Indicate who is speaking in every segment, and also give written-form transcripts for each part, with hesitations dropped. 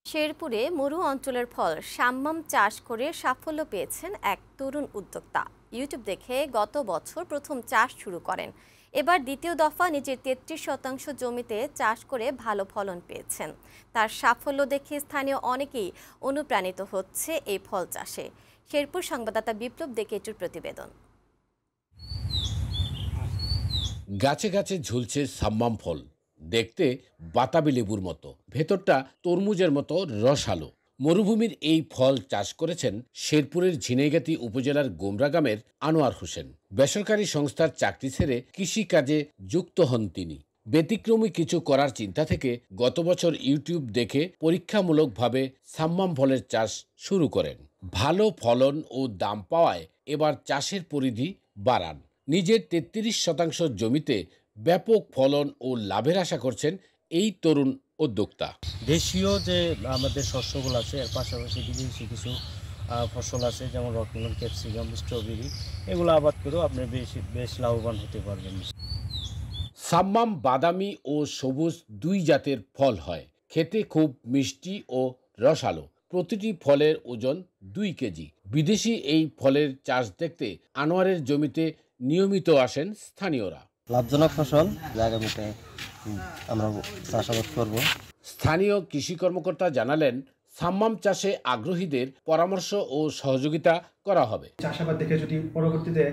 Speaker 1: শেরপুরে মরু অঞ্চলের ফল সাম্মাম চাষ করে সাফল্য পেয়েছেন এক তরুণ উদ্যোক্তা। ইউটিউব দেখে গত বছর প্রথম চাষ শুরু করেন। এবার দ্বিতীয় দফা নিজের ৩৩% জমিতে চাষ করে ভালো ফলন পেয়েছেন। তার সাফল্য দেখে স্থানীয় অনেকেই অনুপ্রাণিত হচ্ছে এই ফল চাষে। শেরপুর সংবাদদাতা বিপ্লব ডেকেটুর প্রতিবেদন।
Speaker 2: গাছে গাছে ঝুলছে সাম্মাম ফল, দেখতে বাতাবি লেবুর মতো, ভেতরটা তরমুজের মতো রসালো। মরুভূমির এই ফল চাষ করেছেন শেরপুরের ঝিনাইগাতি উপজেলার গোমরা গ্রামের আনোয়ার হোসেন। বেসরকারি সংস্থার চাকরি ছেড়ে কৃষিকাজে যুক্ত হন তিনি। ব্যতিক্রমী কিছু করার চিন্তা থেকে গত বছর ইউটিউব দেখে পরীক্ষামূলকভাবে সাম্মাম ফলের চাষ শুরু করেন। ভালো ফলন ও দাম পাওয়ায় এবার চাষের পরিধি বাড়ান। নিজের ৩৩% জমিতে ব্যাপক ফলন ও লাভের আশা করছেন এই তরুণ উদ্যোক্তা।
Speaker 3: দেশীয় যে আমাদের শস্যগুলো আছে এর পাশাপাশি বিদেশি কিছু ফসল আছে, যেমন রকমের ক্যাপসিকাম, স্ট্রবেরি, এগুলো আবাদ করেও আপনি বেশ লাভবান হতে পারবেন।
Speaker 2: সাম্মাম বাদামি ও সবুজ দুই জাতের ফল হয়, খেতে খুব মিষ্টি ও রসালো। প্রতিটি ফলের ওজন 2 কেজি। বিদেশি এই ফলের চাষ দেখতে আনোয়ারের জমিতে নিয়মিত আসেন স্থানীয়রা।
Speaker 4: লাভজনক ফসল, আগামীতে আমরা চাষাবাদ করব।
Speaker 2: স্থানীয় কৃষি কর্মকর্তা জানালেন, সাম্মাম চাষে আগ্রহীদের পরামর্শ ও সহযোগিতা করা হবে।
Speaker 5: চাষাবাদ দেখে যদি পরবর্তীতে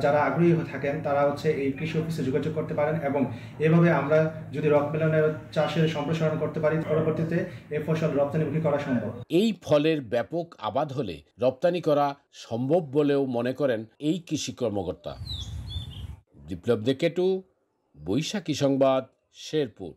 Speaker 5: যারা আগ্রহী থাকেন তারা এই কৃষি অফিসে যোগাযোগ করতে পারেন, এবং এভাবে আমরা যদি রকমেলনের চাষের সম্প্রসারণ করতে পারি, পরবর্তীতে এই ফসল রপ্তানিমুখী করা সম্ভব।
Speaker 2: এই ফলের ব্যাপক আবাদ হলে রপ্তানি করা সম্ভব বলেও মনে করেন এই কৃষি কর্মকর্তা। বিপ্লব ডেকেটু, বৈশাখী সংবাদ, শেরপুর।